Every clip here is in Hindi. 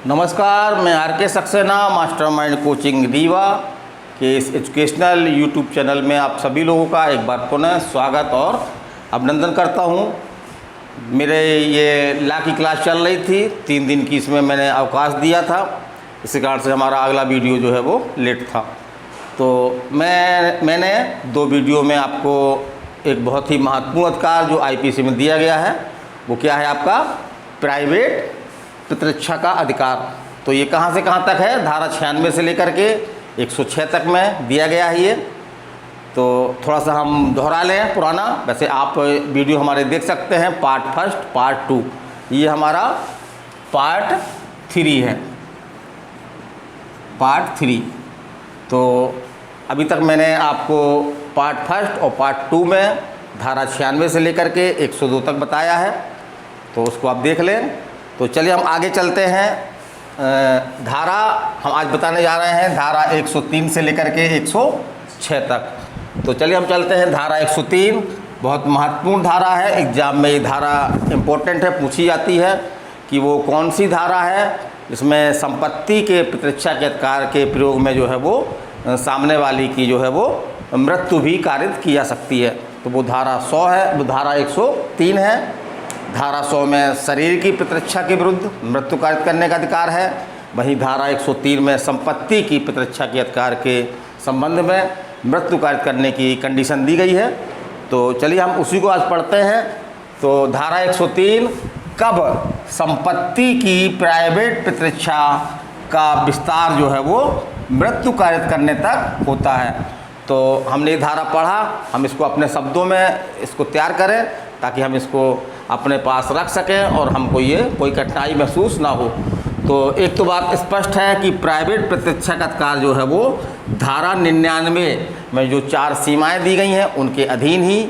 नमस्कार, मैं आर के सक्सेना मास्टरमाइंड कोचिंग रीवा के इस एजुकेशनल यूट्यूब चैनल में आप सभी लोगों का एक बार पुनः स्वागत और अभिनंदन करता हूं। मेरे ये लॉ की क्लास चल रही थी, 3 दिन की इसमें मैंने अवकाश दिया था, इसी कारण से हमारा अगला वीडियो जो है वो लेट था। तो मैंने 2 वीडियो में आपको एक बहुत ही महत्वपूर्ण अधिकार जो आईपीसी में दिया गया है वो क्या है, आपका प्राइवेट प्रतिरक्षा का अधिकार। तो ये कहाँ से कहाँ तक है, धारा 96 से लेकर के 106 तक में दिया गया है ये। तो थोड़ा सा हम दोहरा लें पुराना, वैसे आप वीडियो हमारे देख सकते हैं, पार्ट 1, पार्ट 2, ये हमारा पार्ट 3 है, पार्ट 3। तो अभी तक मैंने आपको पार्ट 1 और पार्ट 2 में धारा 96 से लेकर के 102 तक बताया है, तो उसको आप देख लें। तो चलिए हम आगे चलते हैं। धारा हम आज बताने जा रहे हैं धारा 103 से लेकर के 106 तक। तो चलिए हम चलते हैं धारा 103, बहुत महत्वपूर्ण धारा है, एग्जाम में ये धारा इम्पोर्टेंट है, पूछी जाती है कि वो कौन सी धारा है जिसमें संपत्ति के प्रतिरक्षा के अधिकार के प्रयोग में जो है वो सामने वाली की जो है वो मृत्यु भी कारित की जा सकती है। तो वो धारा 100 है, वो धारा 103 है। धारा 100 में शरीर की प्रतिरक्षा के विरुद्ध मृत्यु कारित करने का अधिकार है, वहीं धारा 103 में संपत्ति की प्रतिरक्षा के अधिकार के संबंध में मृत्यु कारित करने की कंडीशन दी गई है। तो चलिए हम उसी को आज पढ़ते हैं। तो धारा 103 कब संपत्ति की प्राइवेट प्रतिरक्षा का विस्तार जो है वो मृत्यु कारित करने तक होता है। तो हमने ये धारा पढ़ा, हम इसको अपने शब्दों में इसको तैयार करें ताकि हम इसको अपने पास रख सकें और हमको ये कोई कठिनाई महसूस ना हो। तो एक तो बात स्पष्ट है कि प्राइवेट प्रतिरक्षा का अधिकार जो है वो धारा 99 में जो 4 सीमाएं दी गई हैं उनके अधीन ही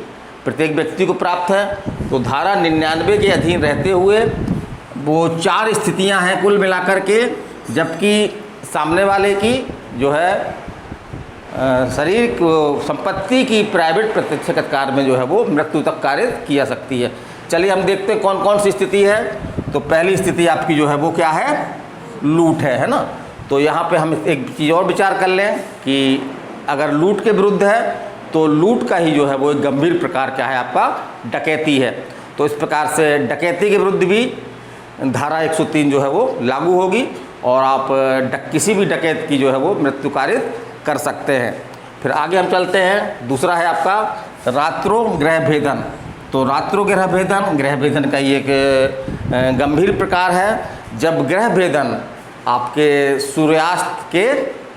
प्रत्येक व्यक्ति को प्राप्त है। तो धारा 99 के अधीन रहते हुए वो 4 स्थितियां हैं कुल मिलाकर के, जबकि सामने वाले की जो है शरीर को संपत्ति की प्राइवेट प्रतिरक्षा के अधिकार में जो है वो मृत्यु तक कारित की जा सकती है। चलिए हम देखते हैं कौन कौन सी स्थिति है। तो पहली स्थिति आपकी जो है वो क्या है, लूट है ना। तो यहाँ पे हम एक चीज़ और विचार कर लें कि अगर लूट के विरुद्ध है तो लूट का ही जो है वो एक गंभीर प्रकार क्या है, आपका डकैती है। तो इस प्रकार से डकैती के विरुद्ध भी धारा 103 जो है वो लागू होगी और आप किसी भी डकैत की जो है वो मृत्यु कारित कर सकते हैं। फिर आगे हम चलते हैं, दूसरा है आपका रात्रो गृह भेदन। तो रात्रो गृह भेदन का ये एक गंभीर प्रकार है जब गृह भेदन आपके सूर्यास्त के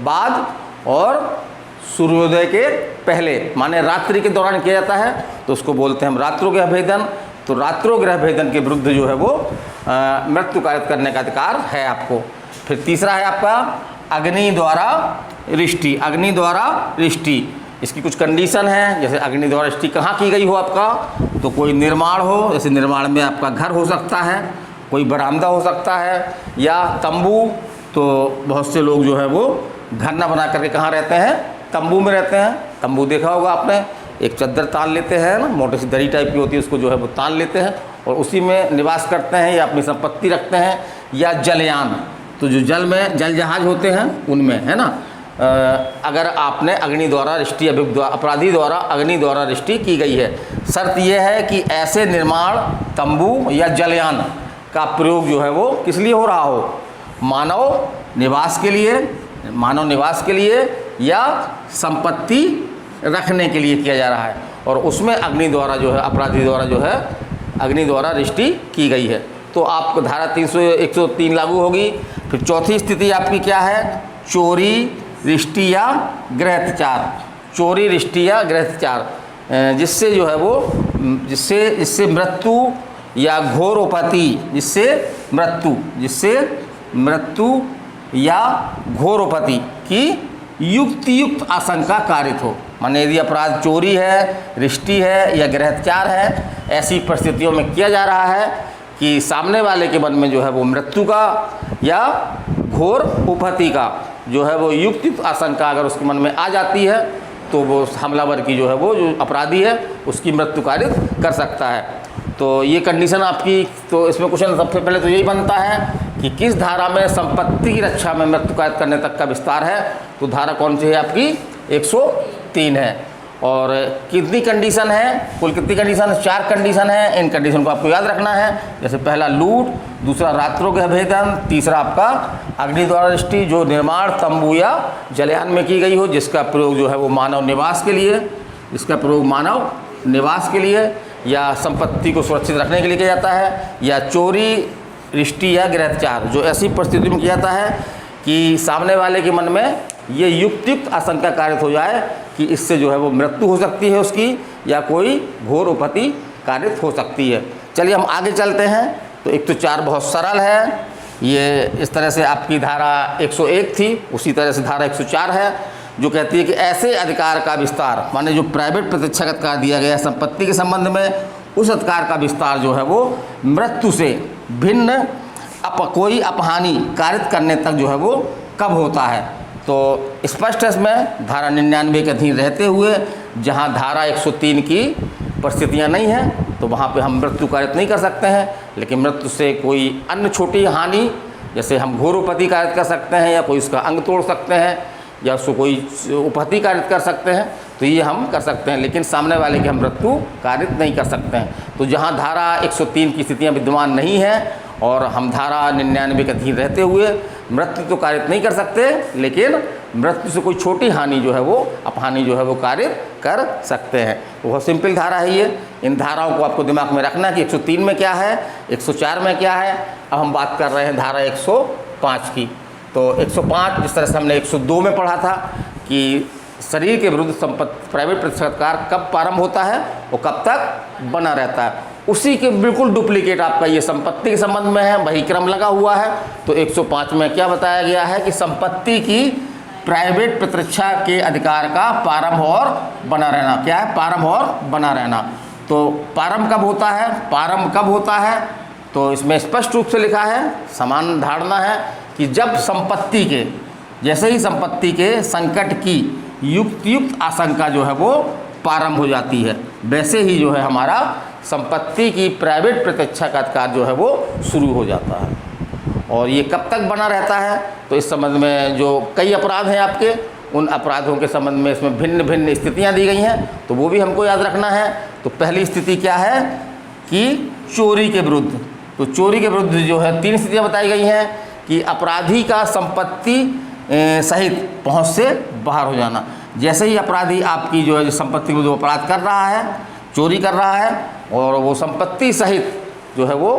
बाद और सूर्योदय के पहले, माने रात्रि के दौरान किया जाता है, तो उसको बोलते हैं हम रात्रो गृह भेदन। तो रात्रो गृह भेदन के विरुद्ध जो है वो मृत्यु कारित करने का अधिकार है आपको। फिर तीसरा है आपका अग्नि द्वारा रिष्टि। अग्नि द्वारा रिष्टि, इसकी कुछ कंडीशन है, जैसे अग्नि द्वारा रिष्टि कहाँ की गई हो आपका, तो कोई निर्माण हो, जैसे निर्माण में आपका घर हो सकता है, कोई बरामदा हो सकता है, या तंबू। तो बहुत से लोग जो है वो घर ना बना करके कहाँ रहते हैं, तंबू में रहते हैं। तंबू देखा होगा आपने, एक चद्दर तान लेते हैं ना, मोटी सी दरी टाइप की होती है, उसको जो है वो तान लेते हैं और उसी में निवास करते हैं या अपनी संपत्ति रखते हैं। या जलयान, तो जो जल में जल जहाज होते हैं उनमें, है ना। अगर आपने अग्नि द्वारा रिष्टि, अपराधी द्वारा अग्नि द्वारा रिष्टि की गई है, शर्त यह है कि ऐसे निर्माण तंबू या जलयान का प्रयोग जो है वो किस लिए हो रहा हो, मानव निवास के लिए या संपत्ति रखने के लिए किया जा रहा है, और उसमें अग्नि द्वारा जो है, अपराधी द्वारा जो है अग्नि द्वारा रिष्टि की गई है। तो आपको धारा 103 लागू होगी। फिर चौथी स्थिति आपकी क्या है, चोरी, रिष्टि या गृहत्याचार। चोरी, रिष्टि या गृहत्याचार, जिससे जो है वो जिससे मृत्यु या घोरोपति, जिससे मृत्यु या घोरोपति की युक्त आशंका कारित हो। माने यदि अपराध चोरी है, रिष्टि है या गृहत्याचार है, ऐसी परिस्थितियों में किया जा रहा है कि सामने वाले के मन में जो है वो मृत्यु का या घोर उपहति का जो है वो युक्त आशंका अगर उसके मन में आ जाती है तो वो हमलावर की जो है वो जो अपराधी है उसकी मृत्यु कारित कर सकता है। तो ये कंडीशन आपकी, तो इसमें क्वेश्चन सबसे पहले तो यही बनता है कि किस धारा में संपत्ति की रक्षा में मृत्यु कैद करने तक का विस्तार है। तो धारा कौन सी है आपकी, 103 है। और कितनी कंडीशन है, कुल कितनी कंडीशन है, 4 कंडीशन है। इन कंडीशन को आपको याद रखना है। जैसे पहला लूट, दूसरा रात्रों के भेदन, तीसरा आपका अग्नि द्वारा दृष्टि, जो निर्माण तंबू या जलयान में की गई हो, जिसका प्रयोग जो है वो मानव निवास के लिए, जिसका प्रयोग मानव निवास के लिए या संपत्ति को सुरक्षित रखने के लिए किया जाता है, या चोरी, रिष्टि या गृहत्याग, जो ऐसी परिस्थिति में किया जाता है कि सामने वाले के मन में ये युक्त आशंका कारित हो जाए कि इससे जो है वो मृत्यु हो सकती है उसकी, या कोई घोर उपति कारित हो सकती है। चलिए हम आगे चलते हैं। तो एक तो 4 बहुत सरल है, ये इस तरह से आपकी धारा 101 थी, उसी तरह से धारा 104 है, जो कहती है कि ऐसे अधिकार का विस्तार, माने जो प्राइवेट प्रत्यक्षागत अधिकार दिया गया है संपत्ति के संबंध में, उस अधिकार का विस्तार जो है वो मृत्यु से भिन्न कोई अपहानि कारित करने तक जो है वो कब होता है। तो स्पष्ट है इसमें धारा 99 के अधीन रहते हुए, जहां धारा 103 की परिस्थितियां नहीं हैं तो वहां पे हम मृत्यु कारित नहीं कर सकते हैं। लेकिन मृत्यु से कोई अन्य छोटी हानि, जैसे हम घोर उपहति कारित कर सकते हैं, या कोई उसका अंग तोड़ सकते हैं, या उसको कोई उपहति कारित कर सकते हैं, तो ये हम कर सकते हैं। लेकिन सामने वाले की हम मृत्यु कारित नहीं कर सकते हैं। तो जहाँ धारा 103 की स्थितियाँ विद्यमान नहीं हैं और हम धारा 99 के अधीन रहते हुए मृत्यु तो कारित नहीं कर सकते, लेकिन मृत्यु से कोई छोटी हानि जो है वो अपहानि जो है वो कारित कर सकते हैं। तो बहुत सिंपल धारा है ये। इन धाराओं को आपको दिमाग में रखना कि 103 में क्या है, 104 में क्या है। अब हम बात कर रहे हैं धारा 105 की। तो 105 जिस तरह से हमने 102 में पढ़ा था कि शरीर के विरुद्ध संपत्ति प्राइवेट प्रत्यक्षाधिकार कब प्रारंभ होता है और कब तक बना रहता है, उसी के बिल्कुल डुप्लीकेट आपका ये संपत्ति के संबंध में है, वही क्रम लगा हुआ है। तो 105 में क्या बताया गया है कि संपत्ति की प्राइवेट प्रतिरक्षा के अधिकार का प्रारंभ और बना रहना। क्या है, प्रारंभ और बना रहना। तो प्रारंभ कब होता है, प्रारंभ कब होता है, तो इसमें स्पष्ट रूप से लिखा है, समान धारणा है कि जब संपत्ति के, जैसे ही संपत्ति के संकट की युक्त आशंका जो है वो प्रारंभ हो जाती है, वैसे ही जो है हमारा संपत्ति की प्राइवेट प्रतिरक्षा का अधिकार जो है वो शुरू हो जाता है। और ये कब तक बना रहता है, तो इस संबंध में जो कई अपराध हैं आपके, उन अपराधों के संबंध में इसमें भिन्न भिन्न स्थितियां दी गई हैं, तो वो भी हमको याद रखना है। तो पहली स्थिति क्या है कि चोरी के विरुद्ध। तो चोरी के विरुद्ध जो है 3 स्थितियाँ बताई गई हैं कि अपराधी का संपत्ति सहित पहुंच से बाहर हो जाना। जैसे ही अपराधी आपकी जो है संपत्ति में जो अपराध कर रहा है, चोरी कर रहा है, और वो संपत्ति सहित जो है वो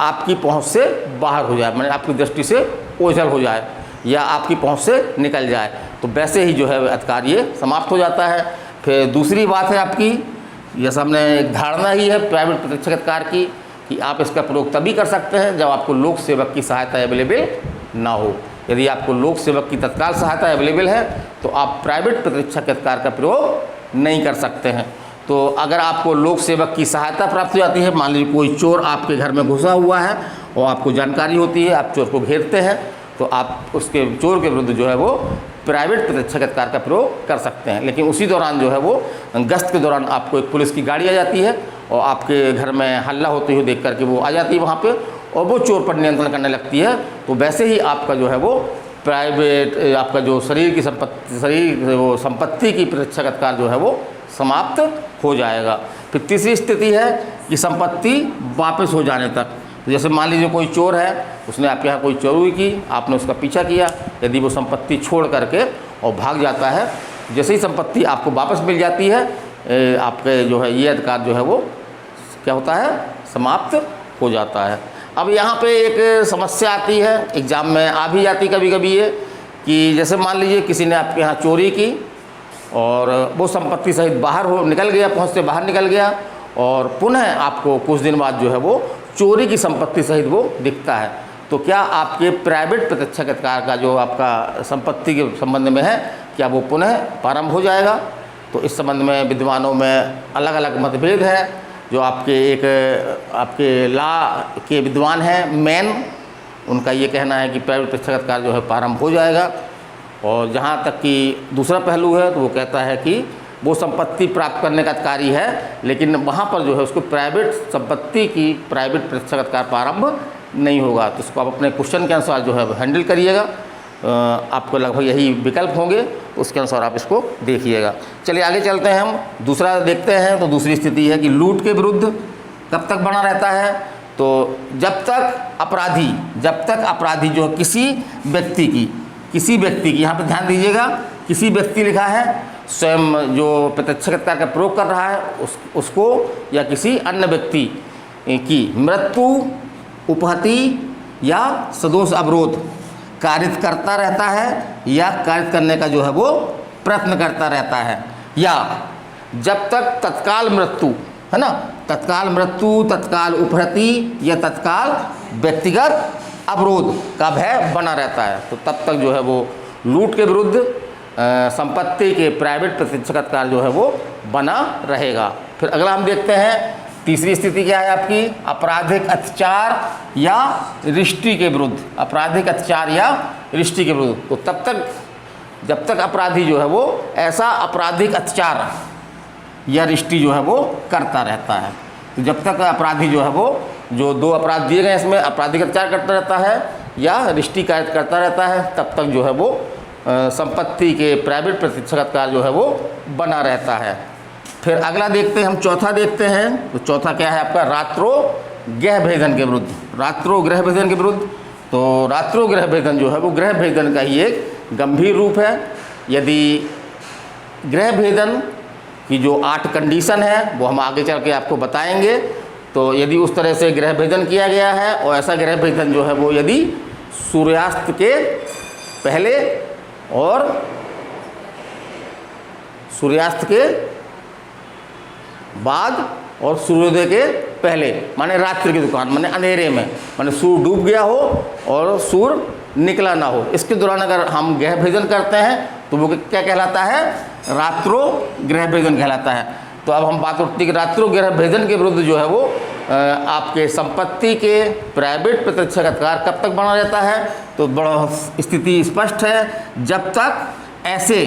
आपकी पहुंच से बाहर हो जाए, माने आपकी दृष्टि से ओझल हो जाए या आपकी पहुंच से निकल जाए, तो वैसे ही जो है अधिकार ये समाप्त हो जाता है। फिर दूसरी बात है आपकी, जैसा हमने एक धारणा ही है प्राइवेट प्रतिरक्षा अधिकार की कि आप इसका प्रयोग तभी कर सकते हैं जब आपको लोक सेवक की सहायता अवेलेबल ना हो। यदि आपको लोक सेवक की तत्काल सहायता अवेलेबल है तो आप प्राइवेट प्रतिरक्षा के अधिकार का प्रयोग नहीं कर सकते हैं। तो अगर आपको लोक सेवक की सहायता प्राप्त हो जाती है, मान लीजिए कोई चोर आपके घर में घुसा हुआ है और आपको जानकारी होती है, आप चोर को घेरते हैं, तो आप उसके चोर के विरुद्ध जो है वो प्राइवेट प्रतिरक्षा के अधिकार का प्रयोग कर सकते हैं। लेकिन उसी दौरान जो है वो गश्त के दौरान आपको एक पुलिस की गाड़ी आ जाती है और आपके घर में हल्ला होते हुए देख करके वो आ जाती है वहाँ पे और वो चोर पर नियंत्रण करने लगती है, तो वैसे ही आपका जो है वो प्राइवेट आपका जो शरीर की संपत्ति की प्रतिरक्षा का अधिकार जो है वो समाप्त हो जाएगा। फिर तीसरी स्थिति है कि संपत्ति वापस हो जाने तक। तो जैसे मान लीजिए कोई चोर है, उसने आपके यहाँ कोई चोरी की, आपने उसका पीछा किया, यदि वो संपत्ति छोड़ करके और भाग जाता है, जैसे ही संपत्ति आपको वापस मिल जाती है, आपके जो है ये अधिकार जो है वो क्या होता है, समाप्त हो जाता है। अब यहाँ पे एक समस्या आती है, एग्ज़ाम में आ भी जाती कभी कभी ये, कि जैसे मान लीजिए किसी ने आपके यहाँ चोरी की और वो संपत्ति सहित बाहर निकल गया, पहुँच से बाहर निकल गया, और पुनः आपको कुछ दिन बाद जो है वो चोरी की संपत्ति सहित वो दिखता है, तो क्या आपके प्राइवेट प्रतिरक्षा के अधिकार का जो आपका संपत्ति के संबंध में है, क्या वो पुनः प्रारंभ हो जाएगा? तो इस संबंध में विद्वानों में अलग अलग मतभेद है। जो आपके लॉ के विद्वान हैं मैन, उनका ये कहना है कि प्राइवेट प्रतिरक्षा का अधिकार जो है प्रारंभ हो जाएगा। और जहाँ तक कि दूसरा पहलू है तो वो कहता है कि वो संपत्ति प्राप्त करने का अधिकारी है, लेकिन वहाँ पर जो है उसको प्राइवेट संपत्ति की प्राइवेट प्रतिष्ठा का अधिकार प्रारंभ नहीं होगा। तो इसको आप अपने क्वेश्चन के अनुसार जो है हैंडल करिएगा। आपको लगभग यही विकल्प होंगे, उसके अनुसार आप इसको देखिएगा। चलिए आगे चलते हैं, हम दूसरा देखते हैं। तो दूसरी स्थिति है कि लूट के विरुद्ध कब तक बना रहता है? तो जब तक अपराधी जो किसी व्यक्ति की यहाँ पे ध्यान दीजिएगा, किसी व्यक्ति लिखा है, स्वयं जो प्रत्यक्ष अधिकार का प्रयोग कर रहा है उसको या किसी अन्य व्यक्ति की मृत्यु, उपहति या सदोष अवरोध कारित करता रहता है या कारित करने का जो है वो प्रयत्न करता रहता है, या जब तक तत्काल मृत्यु है ना, तत्काल मृत्यु, तत्काल उपहति या तत्काल व्यक्तिगत अवरोध का भय बना रहता है, तो तब तक जो है वो लूट के विरुद्ध संपत्ति के प्राइवेट प्रत्यक्ष अधिकार जो है वो बना रहेगा। फिर अगला हम देखते हैं, तीसरी स्थिति क्या है आपकी? आपराधिक अत्याचार या रिष्टि के विरुद्ध। आपराधिक अत्याचार या रिष्टि के विरुद्ध, तो तब तक जब तक अपराधी जो है वो ऐसा आपराधिक अत्याचार या रिष्टि जो है वो करता रहता है। तो जब तक अपराधी जो है वो, जो दो अपराध दिए गए इसमें, आपराधिक अत्याचार करता रहता है या रिष्टि कार्य करता रहता है, तब तक जो है वो संपत्ति के प्राइवेट प्रत्यक्ष अधिकार जो है वो बना रहता है। फिर अगला देखते हैं हम, चौथा देखते हैं। तो चौथा क्या है आपका? रात्रोग्रह भेदन के विरुद्ध। रात्रोग्रह भेदन के विरुद्ध, तो रात्रोग्रह भेदन जो है वो ग्रह भेदन का ही एक गंभीर रूप है। यदि ग्रह भेदन की जो 8 कंडीशन है वो हम आगे चल के आपको बताएंगे। तो यदि उस तरह से ग्रह भेदन किया गया है, और ऐसा ग्रह भेदन जो है वो यदि सूर्यास्त के पहले और सूर्यास्त के बाद और सूर्योदय के पहले, माने रात्रि की दुकान, माने अंधेरे में, माने सूर्य डूब गया हो और सूर्य निकला ना हो, इसके दौरान अगर हम ग्रह भेदन करते हैं तो वो क्या कहलाता है? रात्रो ग्रह भेदन कहलाता है। तो अब हम बात उठती है कि रात्रो ग्रह भेदन के विरुद्ध जो है वो आपके संपत्ति के प्राइवेट प्रत्यक्ष अधिकार कब तक बना रहता है? तो बड़ा स्थिति स्पष्ट है, जब तक ऐसे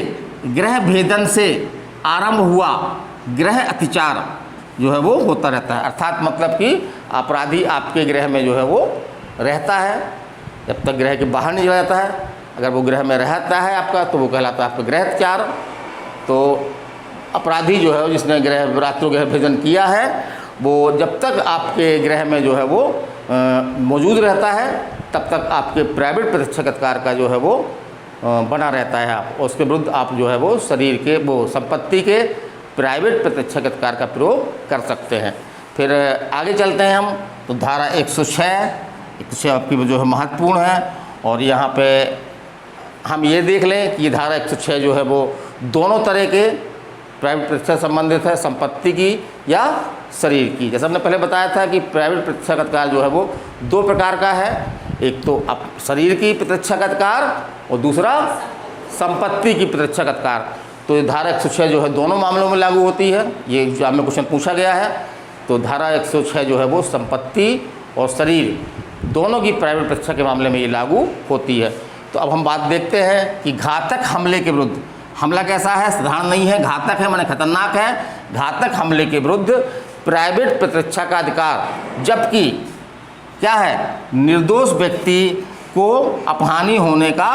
ग्रह भेदन से आरंभ हुआ ग्रह अत्याचार जो है वो होता रहता है। अर्थात मतलब कि अपराधी आपके ग्रह में जो है वो रहता है, जब तक ग्रह के बाहर नहीं चला जाता है। अगर वो ग्रह में रहता है आपका, तो वो कहलाता है आपका ग्रह अत्याचार। तो अपराधी जो है जिसने ग्रह रात्रो ग्रह भेदन किया है, वो जब तक आपके ग्रह में जो है वो मौजूद रहता है, तब तक आपके प्राइवेट प्रत्यक्ष अधिकार का जो है वो बना रहता है। आप उसके विरुद्ध आप जो है वो शरीर के वो संपत्ति के प्राइवेट प्रत्यक्ष अधिकार का प्रयोग कर सकते हैं। फिर आगे चलते हैं हम, तो धारा 106 आपकी जो है महत्वपूर्ण है, और यहाँ पे हम ये देख लें कि ये धारा 106 जो है वो दोनों तरह के प्राइवेट प्रतिष्ठा संबंधित है, संपत्ति की या शरीर की। जैसे हमने पहले बताया था कि प्राइवेट प्रतिष्ठा का अधिकार जो है वो 2 प्रकार का है, एक तो शरीर की प्रतिष्ठा का अधिकार और दूसरा संपत्ति की प्रतिष्ठा का अधिकार। तो ये धारा 106 जो है दोनों मामलों में लागू होती है। ये जो हमें क्वेश्चन पूछा गया है, तो धारा 106 जो है वो संपत्ति और शरीर दोनों की प्राइवेट प्रतिष्ठा के मामले में ये लागू होती है। तो अब हम बात देखते हैं कि घातक हमले के विरुद्ध। हमला कैसा है? साधारण नहीं है, घातक है, माने खतरनाक है। घातक हमले के विरुद्ध प्राइवेट प्रतिष्ठा का अधिकार, जबकि क्या है? निर्दोष व्यक्ति को अपहानि होने का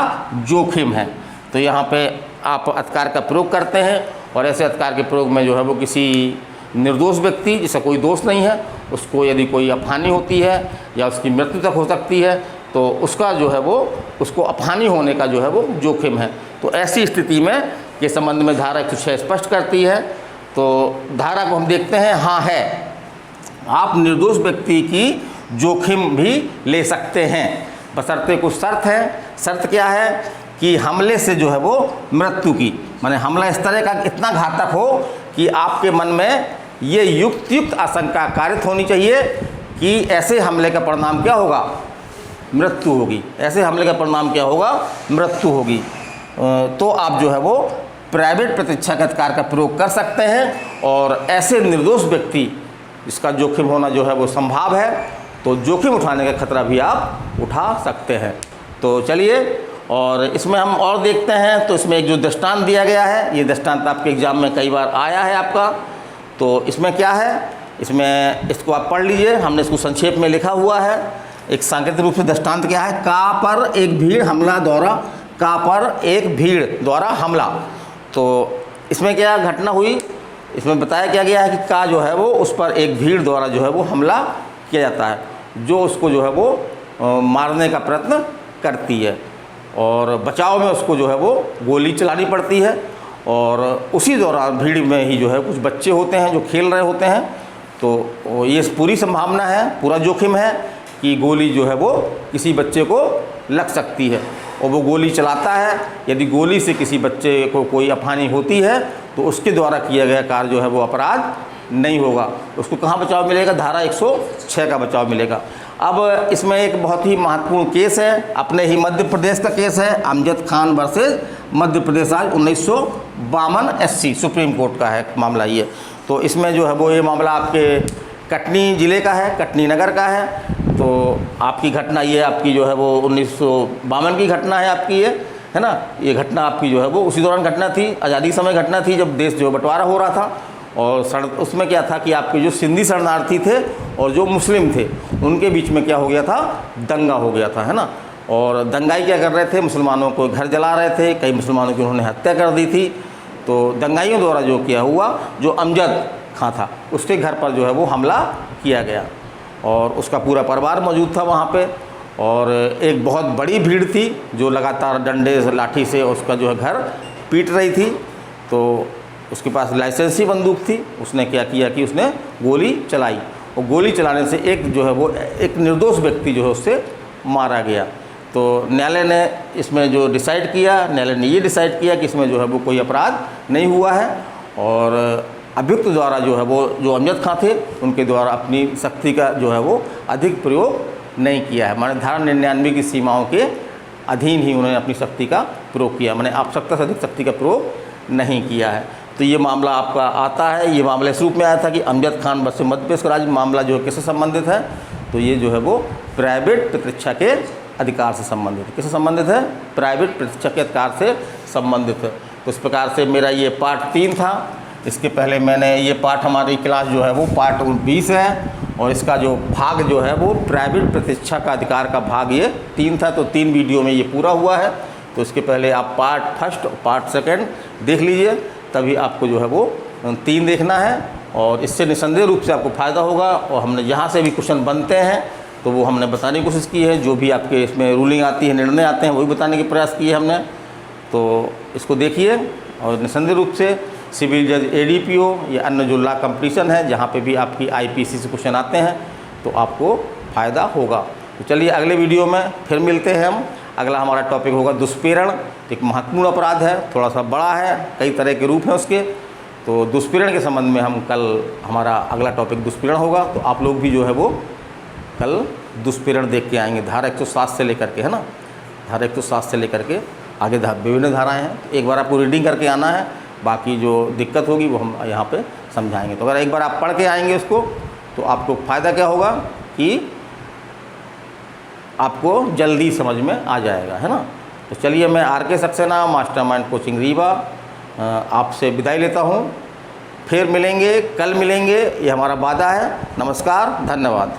जोखिम है। तो यहाँ पे आप अधिकार का प्रयोग करते हैं, और ऐसे अधिकार के प्रयोग में जो है वो किसी निर्दोष व्यक्ति जिसका कोई दोष नहीं है, उसको यदि कोई अपहानि होती है या उसकी मृत्यु तक हो सकती है, तो उसका जो है वो उसको अपहानि होने का जो है वो जोखिम है। तो ऐसी स्थिति में के संबंध में धारा 106 स्पष्ट करती है। तो धारा को हम देखते हैं, हाँ है, आप निर्दोष व्यक्ति की जोखिम भी ले सकते हैं, बशर्ते कुछ शर्त है। शर्त क्या है? कि हमले से जो है वो मृत्यु की, माने हमला इस तरह का इतना घातक हो कि आपके मन में ये युक्त आशंका कारित होनी चाहिए कि ऐसे हमले का परिणाम क्या होगा? मृत्यु होगी। ऐसे हमले का परिणाम क्या होगा? मृत्यु होगी। तो आप जो है वो प्राइवेट प्रतिष्ठा के अधिकार का प्रयोग कर सकते हैं, और ऐसे निर्दोष व्यक्ति जिसका जोखिम होना जो है वो संभाव है, तो जोखिम उठाने का खतरा भी आप उठा सकते हैं। तो चलिए, और इसमें हम और देखते हैं तो इसमें एक जो दृष्टांत दिया गया है, ये दृष्टांत आपके एग्ज़ाम में कई बार आया है आपका। तो इसमें क्या है, इसमें इसको आप पढ़ लीजिए, हमने इसको संक्षेप में लिखा हुआ है। एक सांकेतिक रूप से दृष्टांत क्या है, का पर एक भीड़ हमला द्वारा, का पर एक भीड़ द्वारा हमला। तो इसमें क्या घटना हुई, इसमें बताया क्या गया है कि का जो है वो उस पर एक भीड़ द्वारा जो है वो हमला किया जाता है, जो उसको जो है वो मारने का प्रयत्न करती है और बचाव में उसको जो है वो गोली चलानी पड़ती है। और उसी दौरान भीड़ में ही जो है कुछ बच्चे होते हैं जो खेल रहे होते हैं, तो ये पूरी संभावना है, पूरा जोखिम है कि गोली जो है वो किसी बच्चे को लग सकती है और वो गोली चलाता है। यदि गोली से किसी बच्चे को कोई हानि होती है तो उसके द्वारा किया गया कार्य जो है वो अपराध नहीं होगा, उसको कहाँ बचाव मिलेगा, धारा 106 का बचाव मिलेगा। अब इसमें एक बहुत ही महत्वपूर्ण केस है, अपने ही मध्य प्रदेश का केस है, अमजद खान वर्सेस मध्य प्रदेश आज 1952 SC सुप्रीम कोर्ट का है मामला ये। तो इसमें जो है वो ये मामला आपके कटनी ज़िले का है, कटनी नगर का है। तो आपकी घटना ये आपकी जो है वो 1952 की घटना है आपकी ये, है ना। ये घटना आपकी जो है वो उसी दौरान घटना थी, आज़ादी समय घटना थी जब देश जो बंटवारा हो रहा था। और उसमें क्या था कि आपके जो सिंधी शरणार्थी थे और जो मुस्लिम थे उनके बीच में क्या हो गया था, दंगा हो गया था, है ना। और दंगाई क्या कर रहे थे, मुसलमानों को घर जला रहे थे, कई मुसलमानों की उन्होंने हत्या कर दी थी। तो दंगाइयों द्वारा जो किया हुआ, जो अमजद खां था उसके घर पर जो है वो हमला किया गया और उसका पूरा परिवार मौजूद था वहाँ पे। और एक बहुत बड़ी भीड़ थी जो लगातार डंडे लाठी से उसका जो है घर पीट रही थी। तो उसके पास लाइसेंसी बंदूक थी, उसने क्या किया कि उसने गोली चलाई और गोली चलाने से एक जो है वो एक निर्दोष व्यक्ति जो है उससे मारा गया। तो न्यायालय ने इसमें जो डिसाइड किया, न्यायालय ने ये डिसाइड किया कि इसमें जो है वो कोई अपराध नहीं हुआ है और अभियुक्त द्वारा जो है वो जो अमजद खां थे उनके द्वारा अपनी शक्ति का जो है वो अधिक प्रयोग नहीं किया है, माने धारा 99 की सीमाओं के अधीन ही उन्होंने अपनी शक्ति का प्रयोग किया, माने आवश्यकता से अधिक शक्ति का प्रयोग नहीं किया है। तो ये मामला आपका आता है, ये मामला इस रूप में आया था कि अमजद खान वर्सेस मध्य प्रदेश का राज्य मामला जो है किससे संबंधित है, तो ये जो है वो प्राइवेट प्रतिरक्षा के अधिकार से संबंधित है। किससे संबंधित है, प्राइवेट प्रतिरक्षा के अधिकार से संबंधित है। तो इस प्रकार से मेरा ये पार्ट 3 था। इसके पहले मैंने ये पार्ट, हमारी क्लास जो है वो पार्ट 20 है और इसका जो भाग जो है वो प्राइवेट प्रतिरक्षा का अधिकार का भाग ये 3 था। तो 3 वीडियो में ये पूरा हुआ है। तो इसके पहले आप पार्ट 1 और पार्ट 2 देख लीजिए, तभी आपको जो है वो 3 देखना है और इससे निसंदेह रूप से आपको फ़ायदा होगा। और हमने जहाँ से भी क्वेश्चन बनते हैं तो वो हमने बताने की कोशिश की है, जो भी आपके इसमें रूलिंग आती है, निर्णय आते हैं, वही बताने के प्रयास किए हमने। तो इसको देखिए और निसंदेह रूप से सिविल जज ADPO या अन्य जो लॉ कंपटीशन है जहाँ पे भी आपकी IPC से क्वेश्चन आते हैं तो आपको फ़ायदा होगा। तो चलिए अगले वीडियो में फिर मिलते हैं हम। अगला हमारा टॉपिक होगा दुष्प्रेरण। एक महत्वपूर्ण अपराध है, थोड़ा सा बड़ा है, कई तरह के रूप हैं उसके। तो दुष्प्रेरण के संबंध में हम कल, हमारा अगला टॉपिक दुष्प्रेरण होगा। तो आप लोग भी जो है वो कल दुष्प्रेरण देख के आएंगे, धारा 107 से लेकर के, है ना, धारा 107 से लेकर के आगे विभिन्न धाराएँ हैं। तो एक बार आपको रीडिंग करके आना है, बाकी जो दिक्कत होगी वो हम यहाँ पे समझाएंगे। तो अगर एक बार आप पढ़ के आएंगे उसको तो आपको फ़ायदा क्या होगा कि आपको जल्दी समझ में आ जाएगा, है ना। तो चलिए मैं RK Saxena, mastermind coaching Rewa, आपसे विदाई लेता हूँ। फिर मिलेंगे, कल मिलेंगे, ये हमारा वादा है। नमस्कार, धन्यवाद।